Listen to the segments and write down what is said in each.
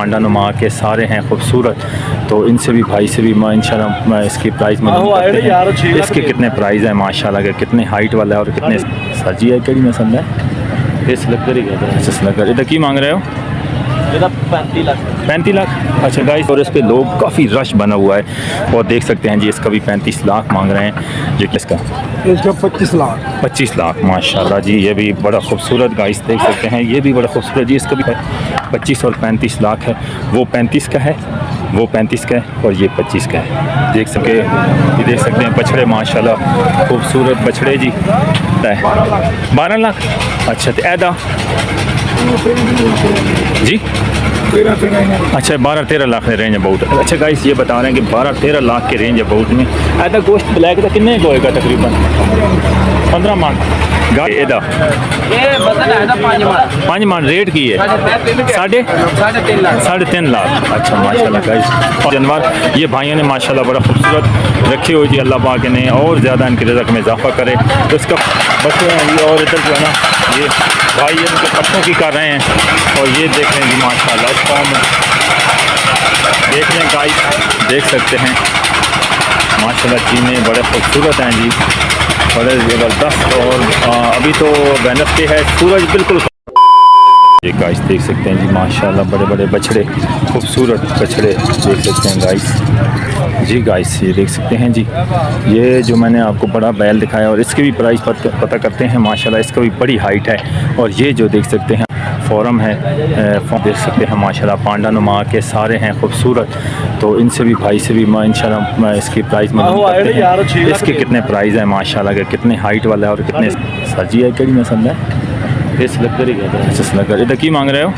पांडा नुमा के सारे हैं खूबसूरत। तो इनसे भी भाई से भी मैं इंशाल्लाह मैं इसकी प्राइस में इसके कितने प्राइस हैं माशाल्लाह के, कितने हाइट वाला है और कितने सजी है कड़ी मसंद है इस लग करी इधर की मांग रहे हो? 35 लाख। अच्छा गाइस, और इस पे लोग काफ़ी रश बना हुआ है और देख सकते हैं जी इसका भी 35 लाख मांग रहे हैं जी। किसका? इसका 25 लाख माशाल्लाह जी। ये भी बड़ा खूबसूरत गाइस देख सकते हैं, ये भी बड़ा खूबसूरत जी। इसका भी 25 और 35 लाख है। वो 35 का है, वो 35 का है और ये 25 का है। ये देख सकते हैं बछड़े माशाल्लाह खूबसूरत बछड़े जी। 12 लाख। अच्छा तो ऐदा जी अच्छा 12-13 लाख के रेंज अबाउट। अच्छा गाइस ये बता रहे हैं कि 12-13 लाख के रेंज अबाउट में ऐदा गोश्त ब्लैक का कितने को होएगा? तकरीबन 15 मान गाड़ी एदा 5 मान रेट की है 3.5 लाख। अच्छा माशाल्लाह गाइस। और जानवर ये भाइयों ने माशाल्लाह बड़ा खूबसूरत रखे हुए जी। अल्लाह पाक ने और ज़्यादा इनकी रज़क में इजाफा करे। तो इसका बच्चे हैं ये, और इधर जो है ना ये भाई इनके पत्तों की कर रहे हैं और ये देख रहे हैं जी माशाल्लाह फॉर्म देख रहे हैं गाइस, देख सकते हैं माशाल्लाह चीने बड़े खूबसूरत हैं जी, बड़े ज़बरदस्त। और अभी तो वेडनेसडे है, सूरज बिल्कुल ये गाइस देख सकते हैं जी माशाल्लाह बड़े बड़े बछड़े, खूबसूरत बछड़े देख सकते हैं गाइस जी। गाइस ये देख सकते हैं जी, ये जो मैंने आपको बड़ा बैल दिखाया और इसके भी प्राइस पता करते हैं माशाल्लाह। इसका भी बड़ी हाइट है और ये जो देख सकते हैं फॉर्म है, देख सकते हैं माशाल्लाह पांडा नुमा के सारे हैं खूबसूरत। तो इनसे भी भाई से भी मैं इंशाल्लाह मैं इसकी प्राइस में इसके कितने प्राइस हैं माशाल्लाह के, कितने हाइट वाला है और कितने सजी है कड़ी मसंद है इस लग इधर की मांग रहे हो?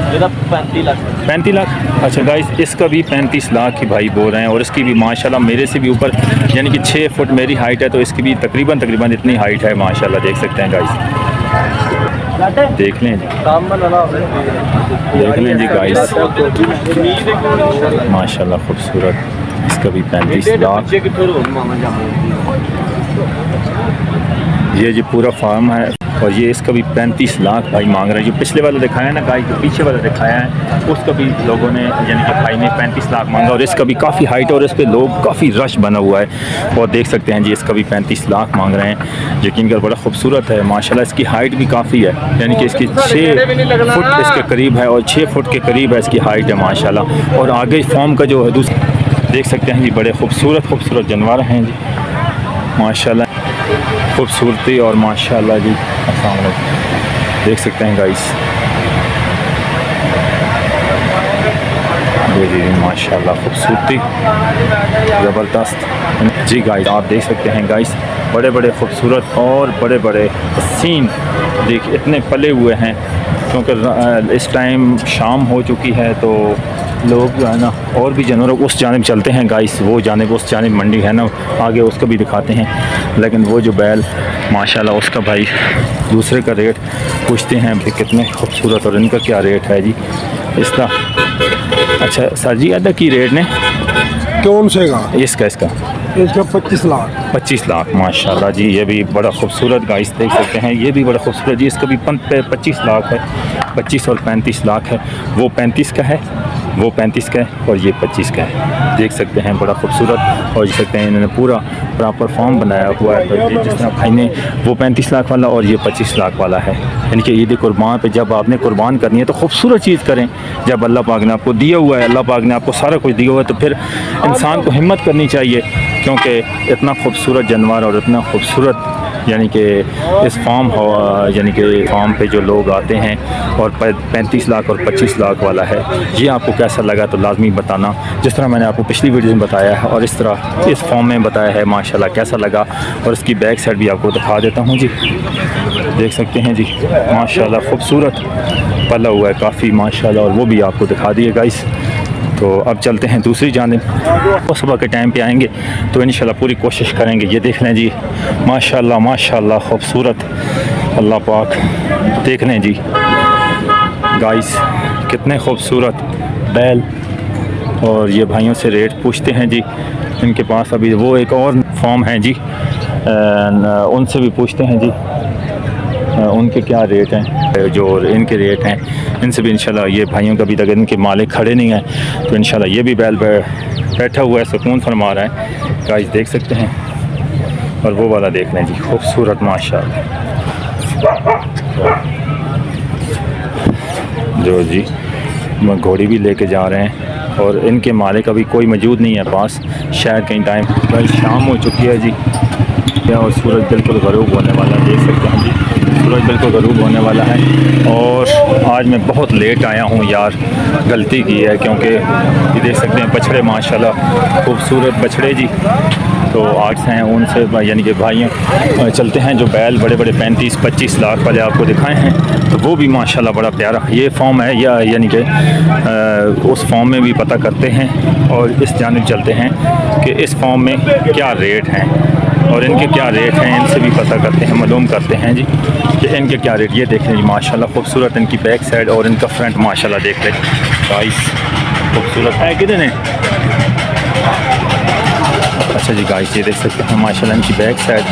35 लाख। अच्छा गाइस इसका भी 35 लाख ही भाई बोल रहे हैं और इसकी भी माशाल्लाह मेरे से भी ऊपर यानी कि 6 फुट मेरी हाइट है, तो इसकी भी तकरीबन इतनी हाइट है माशाल्लाह। देख सकते हैं गाइस, देख लें जी गाइस माशाल्लाह खूबसूरत। इसका भी 35 लाख। ये जी पूरा फार्म है और ये इसका भी 35 लाख भाई मांग रहे हैं। जो पिछले वाला दिखाया ना गाय, जो पीछे वाला दिखाया है उसका भी लोगों ने यानी कि भाई ने 35 लाख मांगा और इसका भी काफ़ी हाइट और इस पर लोग काफ़ी रश बना हुआ है और देख सकते हैं जी इसका भी 35 लाख मांग रहे हैं। यकीन कर बड़ा खूबसूरत है माशाल्लाह। इसकी हाइट भी काफ़ी है यानी कि इसकी 6 फुट इसके करीब है और 6 फुट के करीब है इसकी हाइट है माशाल्लाह। और आगे फॉर्म का जो है दूसरा देख सकते हैं जी, बड़े खूबसूरत जानवर हैं जी माशाल्लाह, खूबसूरती और माशाल्लाह जी। अस्सलाम वालेकुम, देख सकते हैं गाइस जी माशाल्लाह खूबसूरती ज़बरदस्त जी। गाइस आप देख सकते हैं गाइस बड़े बड़े खूबसूरत और बड़े बड़े हसीन देख इतने पले हुए हैं क्योंकि इस टाइम शाम हो चुकी है तो लोग जो है ना और भी जानवर उस जानिब चलते हैं गाइस, वो जानिब उस जानिब मंडी है ना आगे उसको भी दिखाते हैं। लेकिन वो जो बैल माशाल्लाह उसका भाई दूसरे का रेट पूछते हैं भी कितने खूबसूरत और इनका क्या रेट है जी इसका। अच्छा सर जी अदा की रेट ने कौन से का? इसका 25 लाख माशाल्लाह जी। ये भी बड़ा खूबसूरत गाइस देख सकते हैं, ये भी बड़ा खूबसूरत जी। इसका भी 25 लाख है, 25 और 35 लाख है। वो 35 का है, वो 35 का है और ये 25 का है। देख सकते हैं बड़ा खूबसूरत और देख सकते हैं इन्होंने पूरा प्रॉपर फॉर्म बनाया हुआ है। तो जिस तरह भाई ने वो 35 लाख वाला और ये 25 लाख वाला है। यानी कि ईद कुर्बान पे जब आपने कुर्बान करनी है तो खूबसूरत चीज़ करें। जब अल्लाह पाक ने आपको दिया हुआ है, अल्लाह पाक ने आपको सारा कुछ दिया हुआ है तो फिर इंसान को हिम्मत करनी चाहिए क्योंकि इतना खूबसूरत जानवर और इतना खूबसूरत यानी कि इस यानी कि फार्म पे जो लोग आते हैं और 35 लाख और 25 लाख वाला है। ये आपको कैसा लगा तो लाजमी बताना। जिस तरह मैंने आपको पिछली वीडियो में बताया है और इस तरह इस फॉर्म में बताया है माशाल्लाह कैसा लगा। और इसकी बैक साइड भी आपको दिखा देता हूँ जी, देख सकते हैं जी माशाल्लाह खूबसूरत पला हुआ है काफ़ी माशाल्लाह और वो भी आपको दिखा दिए गाइस। तो अब चलते हैं दूसरी जानिब, वो सुबह के टाइम पे आएंगे तो इंशाल्लाह पूरी कोशिश करेंगे। ये देख लें जी माशाल्लाह खूबसूरत, अल्लाह पाक देख लें जी गाइस कितने खूबसूरत बैल। और ये भाइयों से रेट पूछते हैं जी, इनके पास अभी वो एक और फॉर्म है जी, उनसे भी पूछते हैं जी उनके क्या रेट हैं, जो इनके रेट हैं इनसे भी इंशाल्लाह, ये भाइयों का भी तक इनके मालिक खड़े नहीं हैं तो इंशाल्लाह ये भी बैल बैठा हुआ है, सुकून फरमा रहा है गाइस, देख सकते हैं। और वो वाला देख लें जी, खूबसूरत माशाल्लाह जो जी घोड़ी भी लेके जा रहे हैं और इनके मालिक अभी कोई मौजूद नहीं है पास, शायद कहीं टाइम भाई शाम हो चुकी है जी और सूरज बिल्कुल गरूब होने वाला है, देख सकते हैं जी सूरज बिल्कुल गरूब होने वाला है। और आज मैं बहुत लेट आया हूँ यार, गलती की है क्योंकि ये देख सकते हैं बछड़े माशाल्लाह खूबसूरत बछड़े जी, तो आज से हैं उनसे यानी कि भाइयों चलते हैं जो बैल बड़े बड़े 35-25 लाख वाले आपको दिखाए हैं, तो वो भी माशाल्लाह बड़ा प्यारा ये फॉर्म है या यानी कि उस फॉर्म में भी पता करते हैं और इस जानिब चलते हैं कि इस फॉर्म में क्या रेट हैं और इनके क्या रेट हैं, इनसे भी पता करते हैं, मालूम करते हैं जी कि इनके क्या रेट। ये देख लें जी माशाल्लाह खूबसूरत इनकी बैक साइड और इनका फ्रंट माशाल्लाह देख लें गाइस, खूबसूरत है कितने। अच्छा जी गाइस ये देख सकते हैं माशाल्लाह इनकी बैक साइड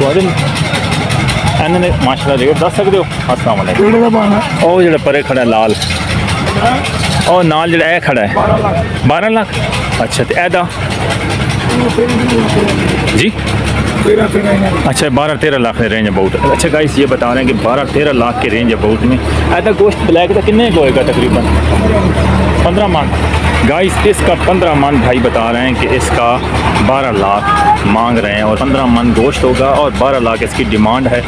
और इन्होंने माशाल्लाह रेट दस सकते हो। अस्सलाम वालेकुम। और जो परे खड़ा लाल और नाल जो खड़ा है 12 लाख। अच्छा तो ऐदा जी अच्छा 12-13 लाख के रेंज अबाउट। अच्छा गाइस ये बता रहे हैं कि 12-13 लाख के रेंज अबाउट में ऐसा गोश्त ब्लैक का कितने को होएगा तकरीबन 15 मन गाइस, इसका 15 मन भाई बता रहे हैं कि इसका 12 लाख मांग रहे हैं और 15 मन गोश्त होगा और 12 लाख इसकी डिमांड है।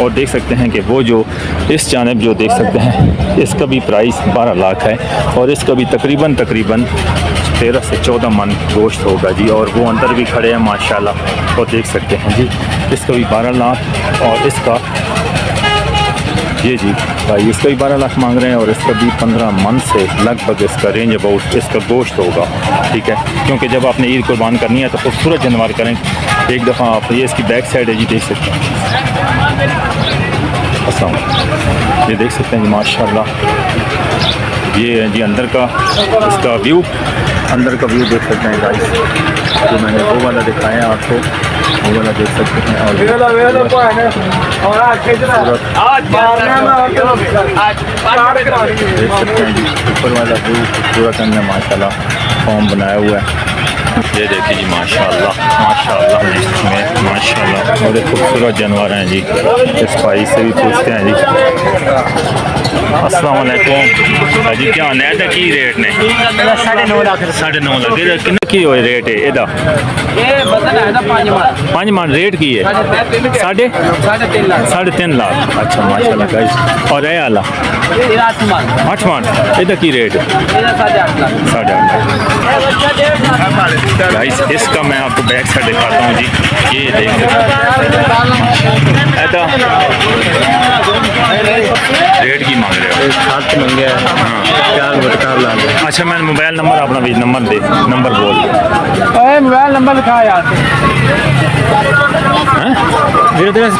और देख सकते हैं कि वो जो इस जानिब जो देख सकते हैं इसका भी प्राइस 12 लाख है और इसका भी तकरीबन 13 से 14 मन गोश्त होगा जी। और वो अंदर भी खड़े हैं माशाल्लाह, तो देख सकते हैं जी इसका भी 12 लाख और इसका ये जी भाई इसका भी 12 लाख मांग रहे हैं और इसका भी 15 मन से लगभग इसका रेंज अबाउट इसका गोश्त होगा, ठीक है। क्योंकि जब आपने ईद कुर्बान करनी है तो खूबसूरत जानवर करें। एक दफ़ा आप ये इसकी बैक साइड है जी, देख सकते हैं। अच्छा ये देख सकते हैं जी माशाल्लाह, ये है जी अंदर का इसका व्यू, अंदर का व्यू देख सकते हैं गाइस। तो मैंने वो वाला दिखाया आपको, वो वाला देख सकते हैं। और देख सकते हैं जी ऊपर वाला व्यू खूबसूरत है माशाल्लाह फॉर्म बनाया हुआ है। ये देखिए जी माशाल्लाह माशाल्लाह इसमें माशाल्लाह बड़े खूबसूरत जानवर हैं जी। इस भाई से भी पूछते हैं जी। अस्सलाम वालेकुम जी, क्या नैदा की रेट ने 9.5 लाख 9.5 लाख कितना की होए रेट है एदा? ये बदल है ना 5 मन रेट की है 3.5 लाख। अच्छा माशाल्लाह गाइस। और ये आला 8 मन एदा की रेट है 8.5 लाख गाइस। इसका मैं आपको बैक साइड दिखाता हूँ जी, ये देख सकते रेट की मांग रहे हो? 7 मंगे हाँ 4 लाख। अच्छा मैं मोबाइल नंबर अपना भी नंबर दे, नंबर बोल। मोबाइल नंबर लिखा यार 44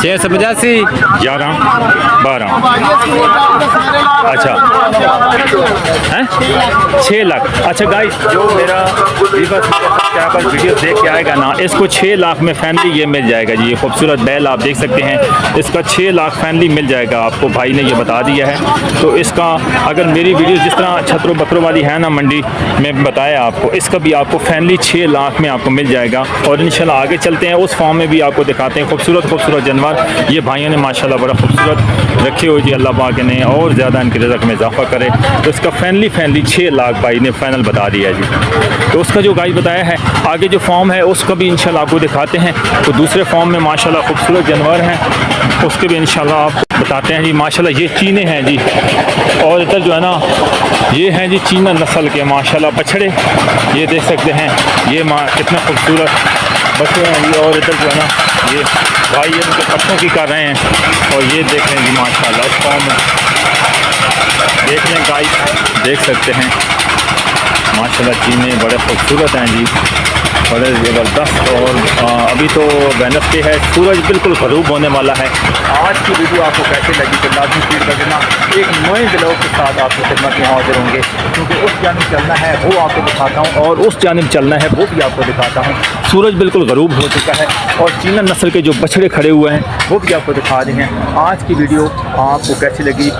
685 11 12। अच्छा हैं 6 लाख। अच्छा गाइस जो मेरा वीडियो देख के आएगा ना, इसको 6 लाख में फैमिली ये मिल जाएगा जी। ये खूबसूरत बैल आप देख सकते हैं, इसका 6 लाख फैमिली मिल जाएगा आपको, भाई ने ये बता दिया है। तो इसका अगर मेरी वीडियो जिस तरह छतरों बकरों वाली है ना मंडी में बताया आपको, इसका भी आपको फैमिली 6 लाख में आपको मिल जाएगा। और इंशाल्लाह आगे चलते हैं, उस फॉर्म में भी आपको दिखाते हैं खूबसूरत खूबसूरत जानवर। ये भाइयों ने माशाल्लाह बड़ा खूबसूरत रखे हुए जी, अल्लाह पाक ने और ज़्यादा इनके रिज़्क़ में इजाफा करे। तो इसका फैमिली 6 लाख भाई ने फाइनल बता दिया है जी। तो उसका जो गाइस बताया है, आगे जो फॉर्म है उसका भी इंशाल्लाह आपको दिखाते हैं। तो दूसरे फॉर्म में माशाल्लाह खूबसूरत जानवर हैं, उसके भी इंशाल्लाह आपको बताते हैं जी। माशाल्लाह ये चीने हैं जी, और इधर जो है ना ये हैं जी चीना नस्ल के माशाल्लाह बछड़े, ये देख सकते हैं। ये कितना खूबसूरत बछड़े हैं जी। और इधर जो है ना ये भाई ये उनके पत्तों की कर रहे हैं, और ये देख लें जी माशाल्लाह इस फॉर्म में देख लें गाइस, देख सकते हैं माशाल्लाह चीने बड़े खूबसूरत हैं जी। बड़े ज़बरदस्त। और अभी तो वेडनेसडे है, सूरज बिल्कुल ग़रूब होने वाला है। आज की वीडियो आपको कैसे लगी तो लाजमी फीड कर देना। एक नए ब्लॉग के साथ आपको खिदमत में हाजिर होंगे, क्योंकि उस जानिब चलना है वो आपको दिखाता हूँ और उस जानिब चलना है वो भी आपको दिखाता हूँ। सूरज बिल्कुल ग़रूब हो चुका है और चीनन नस्ल के जो बछड़े खड़े हुए हैं वो भी आपको दिखा रहे हैं। आज की वीडियो आपको कैसी लगी?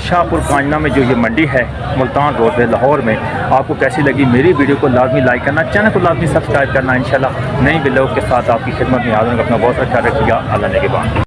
शाहपुर कांजना में जो ये मंडी है मुल्तान रोड पे लाहौर में, आपको कैसी लगी? मेरी वीडियो को लाजमी लाइक करना, चैनल को लाजमी सब्सक्राइब करना। इंशाल्लाह नई ब्लॉग के साथ आपकी खिदमत में हाजिर होंगे। अपना बहुत अच्छा ख्याल रखिएगा। अल्लाह ने के बाद।